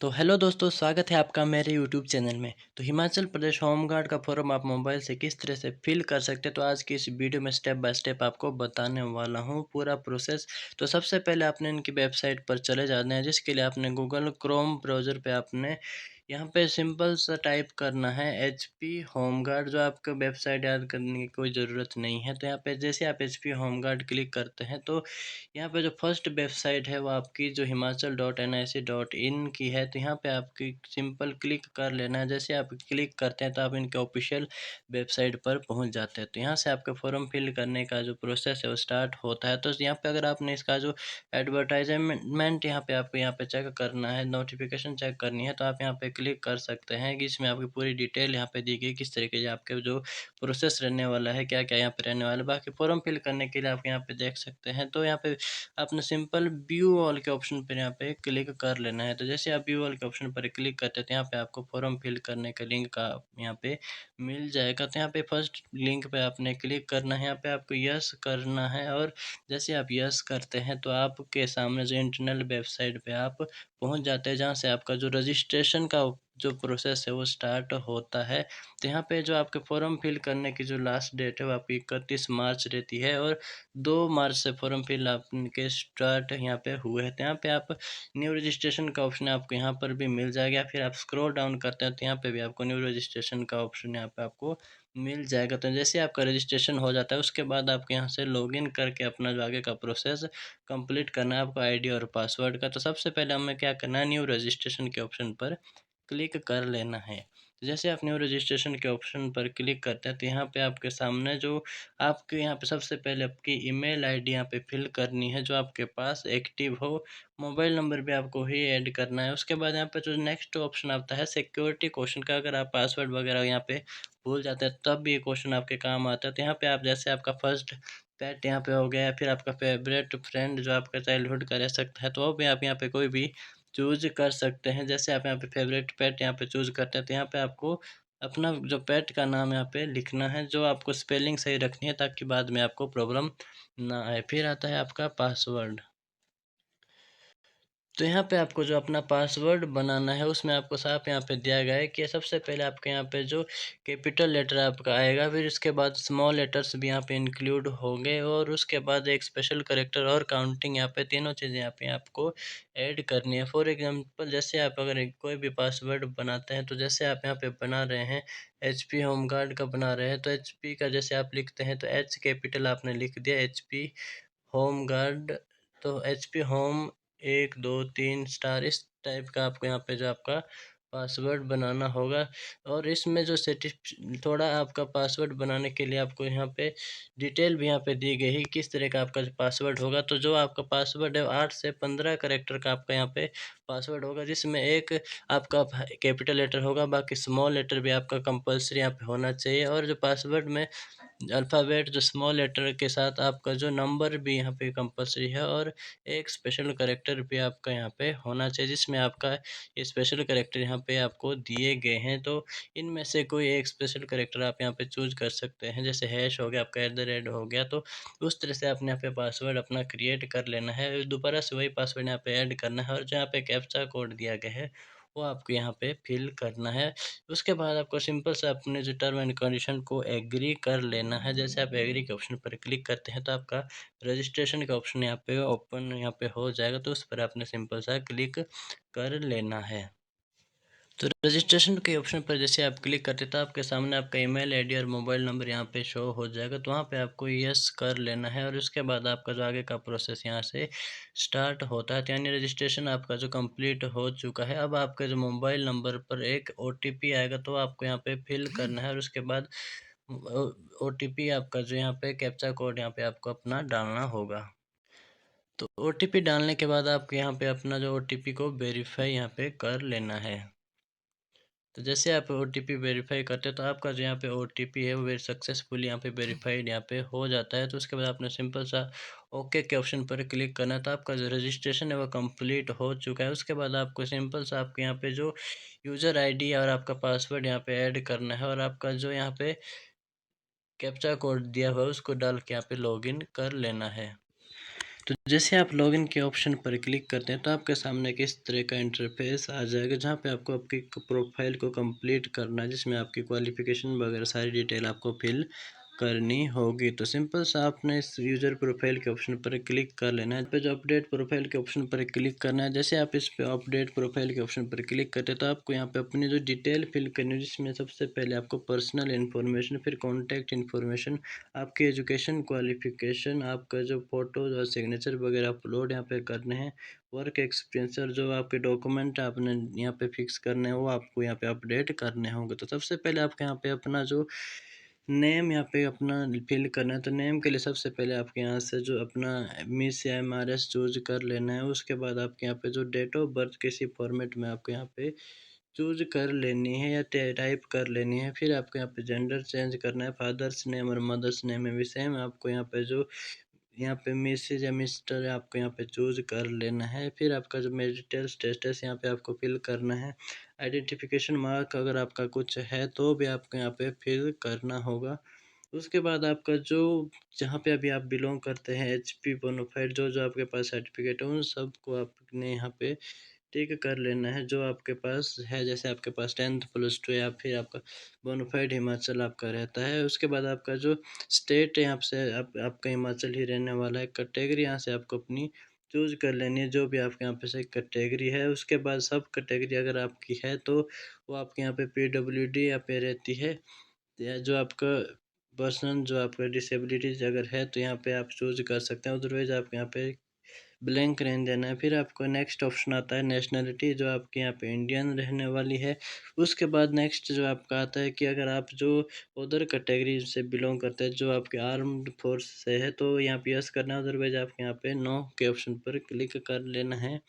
तो हेलो दोस्तों, स्वागत है आपका मेरे यूट्यूब चैनल में। तो हिमाचल प्रदेश होम गार्ड का फॉर्म आप मोबाइल से किस तरह से फिल कर सकते हैं, तो आज की इस वीडियो में स्टेप बाय स्टेप आपको बताने वाला हूँ पूरा प्रोसेस। तो सबसे पहले आपने इनकी वेबसाइट पर चले जाना है, जिसके लिए आपने गूगल क्रोम ब्राउज़र पे आपने यहाँ पे सिंपल सा टाइप करना है एचपी होम गार्ड। जो आपको वेबसाइट याद करने की कोई ज़रूरत नहीं है। तो यहाँ पे जैसे आप एचपी होम गार्ड क्लिक करते हैं, तो यहाँ पे जो फर्स्ट वेबसाइट है वो आपकी जो himachal.nic.in की है। तो यहाँ पे आपकी सिंपल क्लिक कर लेना है। जैसे आप क्लिक करते हैं तो आप इनके ऑफिशियल वेबसाइट पर पहुँच जाते हैं। तो यहाँ से आपका फॉर्म फिल करने का जो प्रोसेस है वो स्टार्ट होता है। तो यहाँ पे अगर आपने इसका जो एडवर्टाइजमेंट यहाँ पे आपको यहाँ पे चेक करना है, नोटिफिकेशन चेक करनी है, तो आप यहाँ पे क्लिक कर सकते हैं कि इसमें आपकी पूरी डिटेल यहाँ पे दी गई, किस तरीके से आपके जो प्रोसेस रहने वाला है, क्या क्या यहाँ पे रहने वाला है। बाकी फॉर्म फिल करने के लिए आप यहाँ पे देख सकते हैं। तो यहाँ पे आपने सिंपल व्यू ऑल के ऑप्शन पर यहाँ पे क्लिक कर लेना है। तो जैसे आप व्यू ऑल के ऑप्शन पर क्लिक करते हैं, तो यहाँ पे आपको फॉर्म फिल करने का लिंक का यहाँ पे मिल जाएगा। तो यहाँ पे फर्स्ट लिंक पे आपने क्लिक करना है, यहाँ पे आपको यस करना है। और जैसे आप यस करते हैं तो आपके सामने जो इंटरनल वेबसाइट पे आप पहुंच जाते हैं, जहां से आपका जो रजिस्ट्रेशन का जो प्रोसेस है वो स्टार्ट होता है। तो यहाँ पे जो आपके फॉर्म फिल करने की जो लास्ट डेट है वो आपकी 31 मार्च रहती है, और 2 मार्च से फॉर्म फिल आपके स्टार्ट यहाँ पे हुए हैं। तो यहाँ पे आप न्यू रजिस्ट्रेशन का ऑप्शन आपको यहाँ पर भी मिल जाएगा। फिर आप स्क्रॉल डाउन करते हैं तो यहाँ पे भी आपको न्यू रजिस्ट्रेशन का ऑप्शन यहाँ पे आपको मिल जाएगा। तो जैसे आपका रजिस्ट्रेशन हो जाता है, उसके बाद आपको यहाँ से लॉगिन करके अपना जो आगे का प्रोसेस कंप्लीट करना है आपको आईडी और पासवर्ड का। तो सबसे पहले हमें क्या करना है, न्यू रजिस्ट्रेशन के ऑप्शन पर क्लिक कर लेना है। तो जैसे आप न्यू रजिस्ट्रेशन के ऑप्शन पर क्लिक करते हैं, तो यहाँ पे आपके सामने जो आपके यहाँ पे सबसे पहले आपकी ईमेल आईडी यहाँ पे फिल करनी है जो आपके पास एक्टिव हो। मोबाइल नंबर भी आपको ही ऐड करना है। उसके बाद यहाँ पे जो नेक्स्ट ऑप्शन आता है सिक्योरिटी क्वेश्चन का, अगर आप पासवर्ड वगैरह यहाँ पे भूल जाते हैं तब भी ये क्वेश्चन आपके काम आता है। तो यहाँ पे आप जैसे आपका फर्स्ट पेट यहाँ पे हो गया, या फिर आपका फेवरेट फ्रेंड जो आपका चाइल्डहुड का रह सकता है, तो वो भी आप यहाँ पे कोई भी चूज़ कर सकते हैं। जैसे आप यहाँ पे फेवरेट पेट यहाँ पे चूज़ करते हैं, तो यहाँ पे आपको अपना जो पेट का नाम यहाँ पे लिखना है, जो आपको स्पेलिंग सही रखनी है ताकि बाद में आपको प्रॉब्लम ना आए। फिर आता है आपका पासवर्ड। तो यहाँ पे आपको जो अपना पासवर्ड बनाना है, उसमें आपको साफ यहाँ पे दिया गया है कि सबसे पहले आपके यहाँ पे जो कैपिटल लेटर आपका आएगा, फिर इसके बाद स्मॉल लेटर्स भी यहाँ पे इंक्लूड होंगे, और उसके बाद एक स्पेशल करेक्टर और काउंटिंग, यहाँ पे तीनों चीज़ें यहाँ पे आपको ऐड करनी है। फॉर एग्जांपल जैसे आप अगर कोई भी पासवर्ड बनाते हैं, तो जैसे आप यहाँ पे बना रहे हैं एचपी होम गार्ड का बना रहे हैं, तो एचपी का जैसे आप लिखते हैं तो एच कैपिटल आपने लिख दिया एचपी होम गार्ड। तो एचपी होम 1 2 3 स्टार इस टाइप का आपको यहाँ पे जो आपका पासवर्ड बनाना होगा। और इसमें जो थोड़ा आपका पासवर्ड बनाने के लिए आपको यहाँ पे डिटेल भी यहाँ पे दी गई है किस तरह का आपका पासवर्ड होगा। तो जो आपका पासवर्ड है 8 से 15 करेक्टर का आपका यहाँ पे पासवर्ड होगा, जिसमें एक आपका कैपिटल लेटर होगा, बाकी स्मॉल लेटर भी आपका कंपलसरी यहाँ पे होना चाहिए। और जो पासवर्ड में अल्फ़ाबेट जो स्मॉल लेटर के साथ आपका जो नंबर भी यहाँ पे कंपल्सरी है, और एक स्पेशल करैक्टर भी आपका यहाँ पे होना चाहिए, जिसमें आपका ये स्पेशल करैक्टर यहाँ पे आपको दिए गए हैं। तो इनमें से कोई एक स्पेशल करैक्टर आप यहाँ पे चूज़ कर सकते हैं, जैसे हैश हो गया, आपका @ हो गया। तो उस तरह से आपने यहाँ पे पासवर्ड अपना क्रिएट कर लेना है, दोबारा से वही पासवर्ड यहाँ पे ऐड करना है, और जो यहाँ पे कैप्चा कोड दिया गया है वो आपको यहाँ पे फिल करना है। उसके बाद आपको सिंपल से अपने जो टर्म एंड कंडीशन को एग्री कर लेना है। जैसे आप एग्री के ऑप्शन पर क्लिक करते हैं, तो आपका रजिस्ट्रेशन का ऑप्शन यहाँ पे ओपन यहाँ पे हो जाएगा, तो उस पर आपने सिंपल सा क्लिक कर लेना है। तो रजिस्ट्रेशन के ऑप्शन पर जैसे आप क्लिक करते हैं, तो आपके सामने आपका ईमेल आईडी और मोबाइल नंबर यहाँ पे शो हो जाएगा। तो वहाँ पे आपको यस कर लेना है, और उसके बाद आपका जो आगे का प्रोसेस यहाँ से स्टार्ट होता है। तो यानी रजिस्ट्रेशन आपका जो कंप्लीट हो चुका है। अब आपके जो मोबाइल नंबर पर एक ओटीपी आएगा, तो आपको यहाँ पे फिल करना है, और उसके बाद ओटीपी आपका जो यहाँ पे कैप्चा कोड यहाँ पे आपको अपना डालना होगा। तो ओटीपी डालने के बाद आपको यहाँ पे अपना जो ओटीपी को वेरीफाई यहाँ पे कर लेना है। तो जैसे आप ओटीपी वेरीफाई करते हैं, तो आपका जो यहाँ पे ओटीपी है वो सक्सेसफुली यहाँ पे वेरीफाइड यहाँ पे हो जाता है। तो उसके बाद आपने सिंपल सा ओके के ऑप्शन पर क्लिक करना है। तो आपका जो रजिस्ट्रेशन है वो कंप्लीट हो चुका है। उसके बाद आपको सिंपल सा आपके यहाँ पे जो यूज़र आईडी और आपका पासवर्ड यहाँ पे ऐड करना है, और आपका जो यहाँ पे कैप्चा कोड दिया हुआ है उसको डाल के यहाँ पे लॉगिन कर लेना है। तो जैसे आप लॉगिन के ऑप्शन पर क्लिक करते हैं तो आपके सामने किस तरह का इंटरफेस आ जाएगा, जहाँ पे आपको आपकी प्रोफाइल को कंप्लीट करना है, जिसमें आपकी क्वालिफिकेशन वगैरह सारी डिटेल आपको फिल करनी होगी। तो सिंपल सा आपने इस यूज़र प्रोफाइल के ऑप्शन पर क्लिक कर लेना है। पे जो अपडेट प्रोफाइल के ऑप्शन पर क्लिक करना है, जैसे आप इस पे अपडेट प्रोफाइल के ऑप्शन पर क्लिक करते हैं तो आपको यहाँ पे अपनी जो डिटेल फिल करनी है, जिसमें सबसे पहले आपको पर्सनल इन्फॉर्मेशन, फिर कॉन्टैक्ट इन्फॉर्मेशन, आपकी एजुकेशन क्वालिफिकेशन, आपका जो फ़ोटोज़ और सिग्नेचर वगैरह अपलोड यहाँ पे करने हैं, वर्क एक्सपीरियंस और जो आपके डॉक्यूमेंट आपने यहाँ पे फिक्स करने हैं वो आपको यहाँ पे अपडेट करने होंगे। तो सबसे पहले आपको यहाँ पे अपना जो नेम यहाँ पे अपना फिल करना है। तो नेम के लिए सबसे पहले आपके यहाँ से जो अपना मिस या एमआरएस चूज कर लेना है। उसके बाद आपके यहाँ पे जो डेट ऑफ बर्थ किसी फॉर्मेट में आपको यहाँ पे चूज कर लेनी है या टाइप कर लेनी है। फिर आपको यहाँ पे जेंडर चेंज करना है, फादर्स नेम और मदर्स नेम में भी सेम आपको यहाँ पे जो यहाँ पे मिसेज या मिस्टर आपको यहाँ पे चूज कर लेना है। फिर आपका जो मैरिटल स्टेटस यहाँ पे आपको फिल करना है। आइडेंटिफिकेशन मार्क अगर आपका कुछ है तो भी आपको यहाँ पे फिल करना होगा। उसके बाद आपका जो जहाँ पे अभी आप बिलोंग करते हैं, एचपी बोनाफाइड जो जो आपके पास सर्टिफिकेट है उन सबको आपने यहाँ पे टिक कर लेना है जो आपके पास है। जैसे आपके पास 10th प्लस टू या फिर आपका बोनाफाइड हिमाचल आपका रहता है। उसके बाद आपका जो स्टेट है यहाँ से आपका हिमाचल ही रहने वाला है। कैटेगरी यहाँ से आपको अपनी चूज कर लेनी है, जो भी आपके यहाँ पे से कैटेगरी है। उसके बाद सब कैटेगरी अगर आपकी है तो वो आपके यहाँ पे पीडब्ल्यूडी यहाँ पे रहती है, या जो आपका पर्सनल जो आपका डिसेबिलिटीज अगर है तो यहाँ पे आप चूज कर सकते हैं। अदरवाइज आप यहाँ पे ब्लैंक रहने देना है। फिर आपको नेक्स्ट ऑप्शन आता है नेशनलिटी, जो आपके यहाँ पे इंडियन रहने वाली है। उसके बाद नेक्स्ट जो आपका आता है कि अगर आप जो अदर कैटेगरी से बिलोंग करते हैं, जो आपके आर्म्ड फोर्स से है, तो यहाँ पे यस करना है। अदरवाइज आपके यहाँ पे नो के ऑप्शन पर क्लिक कर लेना है।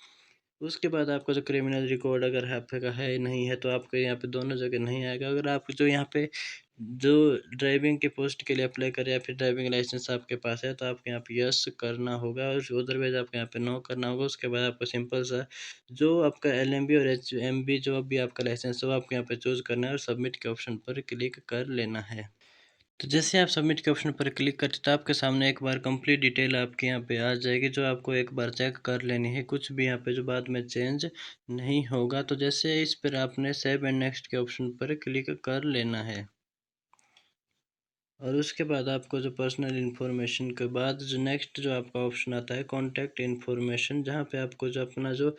उसके बाद आपका जो क्रिमिनल रिकॉर्ड अगर आपका है नहीं है तो आपको यहाँ पे दोनों जगह नहीं आएगा। अगर आप जो यहाँ पे जो ड्राइविंग की पोस्ट के लिए अप्लाई करें या फिर ड्राइविंग लाइसेंस आपके पास है तो आपको यहाँ पे यस करना होगा और अदरवाइज आपको यहाँ पे नो करना होगा। उसके बाद आपको सिंपल सा जो आपका एलएमबी और एचएमबी जो भी आपका लाइसेंस हो आपको यहाँ पे चूज़ करना है और सबमिट के ऑप्शन पर क्लिक कर लेना है। तो जैसे आप सबमिट के ऑप्शन पर क्लिक करते तो आपके सामने एक बार कंप्लीट डिटेल आपके यहाँ पे आ जाएगी, जो आपको एक बार चेक कर लेनी है। कुछ भी यहाँ पे जो बाद में चेंज नहीं होगा। तो जैसे इस पर आपने सेव एंड नेक्स्ट के ऑप्शन पर क्लिक कर लेना है और उसके बाद आपको जो पर्सनल इन्फॉर्मेशन के बाद जो नेक्स्ट जो आपका ऑप्शन आता है कॉन्टैक्ट इन्फॉर्मेशन, जहाँ पे आपको जो अपना जो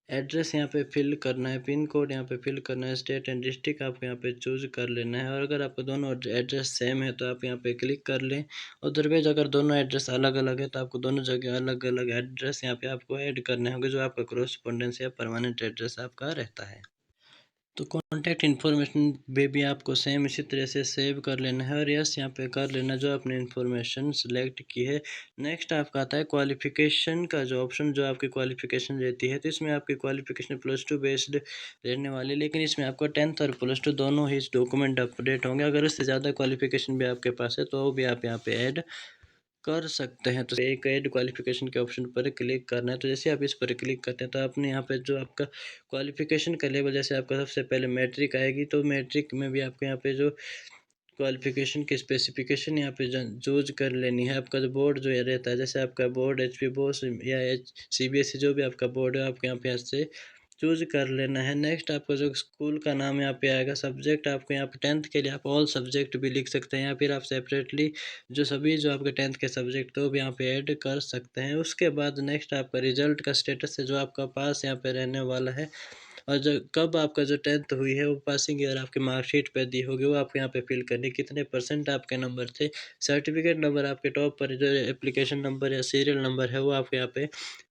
एड्रेस यहाँ पे फिल करना है, पिन कोड यहाँ पे फिल करना है, स्टेट एंड डिस्ट्रिक्ट आपको यहाँ पे चूज़ कर लेना है। और अगर आपको दोनों एड्रेस सेम है तो आप यहाँ पे क्लिक कर लें। अदरवाइज अगर दोनों एड्रेस अलग अलग है तो आपको दोनों जगह अलग अलग एड्रेस यहाँ पे आपको ऐड करने होंगे, जो आपका क्रॉसपोंडेंस या परमानेंट एड्रेस आपका रहता है। तो कॉन्टैक्ट इन्फॉर्मेशन में भी आपको सेम इसी तरह से सेव कर लेना है और यस यहाँ पे कर लेना जो आपने इन्फॉर्मेशन सेलेक्ट की है। नेक्स्ट आपका आता है क्वालिफिकेशन का जो ऑप्शन, जो आपकी क्वालिफिकेशन रहती है। तो इसमें आपकी क्वालिफिकेशन +2 बेस्ड रहने वाली है, लेकिन इसमें आपको 10th और +2 दोनों ही डॉक्यूमेंट अपडेट होंगे। अगर उससे ज़्यादा क्वालिफिकेशन भी आपके पास है तो वो भी आप यहाँ पे ऐड कर सकते हैं। तो एक ऐड क्वालिफिकेशन के ऑप्शन पर क्लिक करना है। तो जैसे आप इस पर क्लिक करते हैं तो आपने यहाँ पे जो आपका क्वालिफिकेशन का लेवल, जैसे आपका सबसे पहले मैट्रिक आएगी तो मैट्रिक में भी आपको यहाँ पे जो क्वालिफिकेशन की स्पेसिफिकेशन यहाँ पे चूज कर लेनी है। आपका जो बोर्ड जो ये रहता है, जैसे आपका बोर्ड एचपी बोस या सीबीएसई जो भी आपका बोर्ड है आपको यहाँ पे ऐसे चूज कर लेना है। नेक्स्ट आपका जो स्कूल का नाम यहाँ पे आएगा, सब्जेक्ट आपको यहाँ पे 10th के लिए आप ऑल सब्जेक्ट भी लिख सकते हैं या फिर आप सेपरेटली जो सभी जो आपके 10th के सब्जेक्ट तो भी यहाँ पे ऐड कर सकते हैं। उसके बाद नेक्स्ट आपका रिजल्ट का स्टेटस है, जो आपका पास यहाँ पे रहने वाला है और जो कब आपका जो 10th हुई है वो पासिंग ईयर आपकी मार्कशीट पे दी होगी वो आपको यहाँ पे फिल करनी, कितने परसेंट आपके नंबर थे। सर्टिफिकेट नंबर आपके टॉप पर जो एप्लीकेशन नंबर या सीरियल नंबर है वो आपको यहाँ पे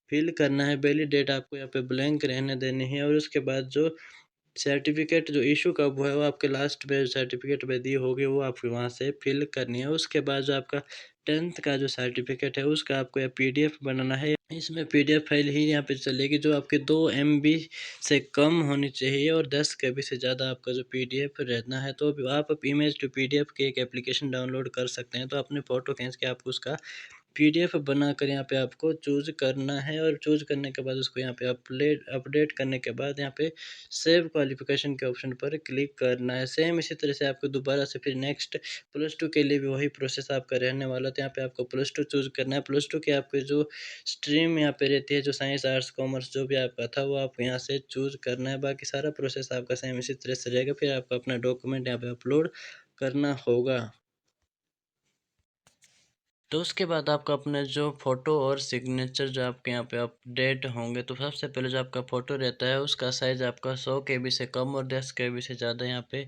फिल करना है। वैलिड डेट आपको यहाँ पे ब्लैंक रहने देनी है और उसके बाद जो सर्टिफिकेट जो इशू कब हुआ है वो आपके लास्ट में सर्टिफिकेट में दी होगी वो आपको वहाँ से फिल करनी है। उसके बाद जो आपका 10th का जो सर्टिफिकेट है उसका आपको या पीडीएफ बनाना है। इसमें पीडीएफ फाइल ही यहाँ पे चलेगी जो आपके 2 MB से कम होनी चाहिए और 10 KB से ज़्यादा आपका जो पीडीएफ रहना है। तो आप इमेज टू पीडीएफ की एक एप्लीकेशन डाउनलोड कर सकते हैं। तो अपने फ़ोटो खींच के आप उसका पीडीएफ बनाकर यहाँ पे आपको चूज़ करना है और चूज़ करने के बाद उसको यहाँ पे अपडेट करने के बाद यहाँ पे सेव क्वालिफ़िकेशन के ऑप्शन पर क्लिक करना है। सेम इसी तरह से आपको दोबारा से फिर नेक्स्ट +2 के लिए भी वही प्रोसेस आपका रहने वाला है। तो यहाँ पे आपको +2 चूज़ करना है। +2 की आपकी जो स्ट्रीम यहाँ पे रहती है, जो साइंस, आर्ट्स, कॉमर्स जो भी आपका था वो आपको यहाँ से चूज़ करना है। बाकी सारा प्रोसेस आपका सेम इसी तरह से रहेगा। फिर आपको अपना डॉक्यूमेंट यहाँ पे अपलोड करना होगा। तो उसके बाद आपको अपने जो फ़ोटो और सिग्नेचर जो आपके यहाँ पे अपडेट होंगे, तो सबसे पहले जो आपका फ़ोटो रहता है उसका साइज़ आपका 100 केबी से कम और 10 केबी से ज़्यादा यहाँ पे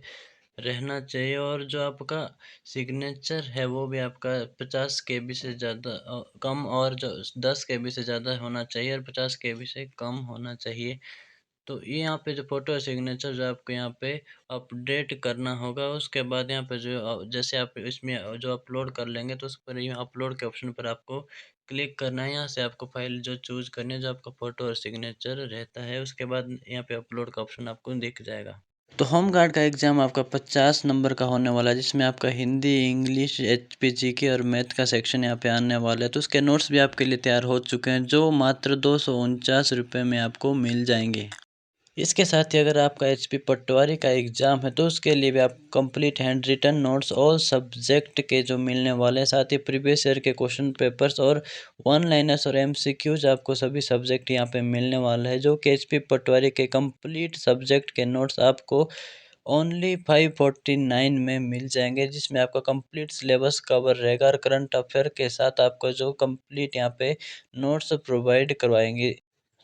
रहना चाहिए, और जो आपका सिग्नेचर है वो भी आपका 50 केबी से ज़्यादा कम, और जो 10 केबी से ज़्यादा होना चाहिए और 50 केबी से कम होना चाहिए। तो ये यहाँ पे जो फ़ोटो है सिग्नेचर जो आपको यहाँ पे अपडेट करना होगा। उसके बाद यहाँ पे जो जैसे आप इसमें जो अपलोड कर लेंगे तो उस पर ये अपलोड के ऑप्शन पर आपको क्लिक करना है। यहाँ से आपको फ़ाइल जो चूज़ करनी है, जो आपका फ़ोटो और सिग्नेचर रहता है, उसके बाद यहाँ पे अपलोड का ऑप्शन आपको दिख जाएगा। तो होम गार्ड का एग्ज़ाम आपका 50 नंबर का होने वाला है, जिसमें आपका हिंदी, इंग्लिश, एचपी, जीके और मैथ का सेक्शन यहाँ पे आने वाला है। तो उसके नोट्स भी आपके लिए तैयार हो चुके हैं, जो मात्र 249 रुपये में आपको मिल जाएंगे। इसके साथ ही अगर आपका एचपी पटवारी का एग्ज़ाम है तो उसके लिए भी आप complete hand written notes all subject के जो मिलने वाले हैं, साथ ही प्रीवियस ईयर के क्वेश्चन पेपर्स और वन लाइनर्स और एमसीक्यूज आपको सभी सब्जेक्ट यहाँ पे मिलने वाला है। जो कि एचपी पटवारी के कंप्लीट सब्जेक्ट के नोट्स आपको ओनली 549 में मिल जाएंगे, जिसमें आपका कंप्लीट सिलेबस कवर रहेगा और करंट अफेयर के साथ आपको जो कंप्लीट यहाँ पे नोट्स प्रोवाइड करवाएंगे।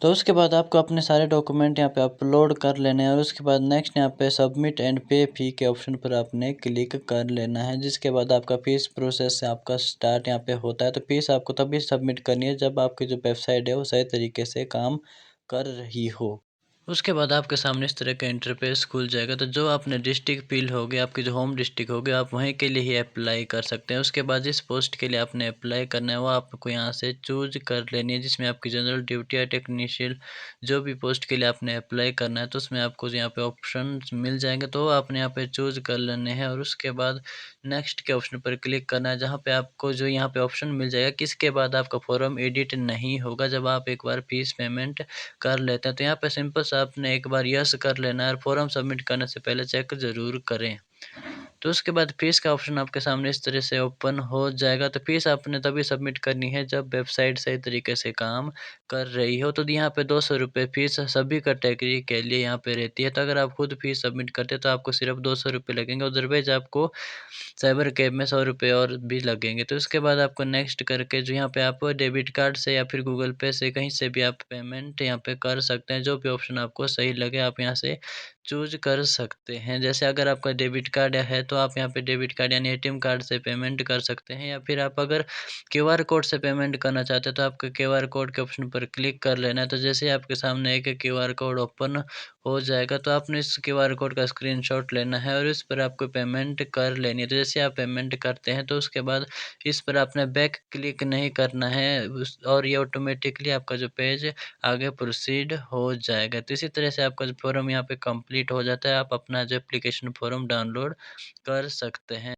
तो उसके बाद आपको अपने सारे डॉक्यूमेंट यहाँ पे अपलोड कर लेने हैं और उसके बाद नेक्स्ट यहाँ पे सबमिट एंड पे फी के ऑप्शन पर आपने क्लिक कर लेना है, जिसके बाद आपका फ़ीस प्रोसेस से आपका स्टार्ट यहाँ पे होता है। तो फ़ीस आपको तभी सबमिट करनी है जब आपकी जो वेबसाइट है वो सही तरीके से काम कर रही हो। उसके बाद आपके सामने इस तरह का इंटरफेस खुल जाएगा। तो जो आपने डिस्ट्रिक्ट फ़िल होगी, आपकी जो होम डिस्ट्रिक्ट होगी, आप वहीं के लिए ही अप्लाई कर सकते हैं। उसके बाद जिस पोस्ट के लिए आपने अप्लाई करना है वो आपको यहाँ से चूज़ कर लेनी है, जिसमें आपकी जनरल ड्यूटी या टेक्नीशियन जो भी पोस्ट के लिए आपने अप्लाई करना है, तो उसमें आपको यहाँ पे ऑप्शंस मिल जाएंगे, तो आपने यहाँ पे चूज़ कर लेने हैं। और उसके बाद नेक्स्ट के ऑप्शन पर क्लिक करना है, जहाँ पे आपको जो यहाँ पे ऑप्शन मिल जाएगा किसके बाद आपका फॉर्म एडिट नहीं होगा, जब आप एक बार फीस पेमेंट कर लेते हैं। तो यहाँ पे सिंपल सा आपने एक बार यस कर लेना है और फॉर्म सबमिट करने से पहले चेक ज़रूर करें। तो उसके बाद फ़ीस का ऑप्शन आपके सामने इस तरह से ओपन हो जाएगा। तो फ़ीस आपने तभी सबमिट करनी है जब वेबसाइट सही तरीके से काम कर रही हो। तो यहाँ पे 200 रुपये फ़ीस सभी कैटेगरी के लिए यहाँ पे रहती है। तो अगर आप खुद फ़ीस सबमिट करते हैं तो आपको सिर्फ 200 रुपये लगेंगे, अदरवाइज़ आपको साइबर कैफ़े में 100 रुपये और भी लगेंगे। तो उसके बाद आपको नेक्स्ट करके जो यहाँ पे आप डेबिट कार्ड से या फिर गूगल पे से कहीं से भी आप पेमेंट यहाँ पे कर सकते हैं। जो भी ऑप्शन आपको सही लगे आप यहाँ से चूज़ कर सकते हैं। जैसे अगर आपका डेबिट कार्ड है तो आप यहाँ पे डेबिट कार्ड यानी एटीएम कार्ड से पेमेंट कर सकते हैं, या फिर आप अगर क्यूआर कोड से पेमेंट करना चाहते हैं तो आपको क्यूआर कोड के ऑप्शन पर क्लिक कर लेना है। तो जैसे आपके सामने एक क्यूआर कोड ओपन हो जाएगा तो आपने इस क्यूआर कोड का स्क्रीनशॉट लेना है और इस पर आपको पेमेंट कर लेनी है। तो जैसे आप पेमेंट करते हैं तो उसके बाद इस पर आपने बैक क्लिक नहीं करना है और ये ऑटोमेटिकली आपका जो पेज आगे प्रोसीड हो जाएगा। तो इसी तरह से आपका जो फॉर्म यहाँ पे कंप्लीट हो जाता है। आप अपना जो एप्लीकेशन फॉर्म डाउनलोड कर सकते हैं।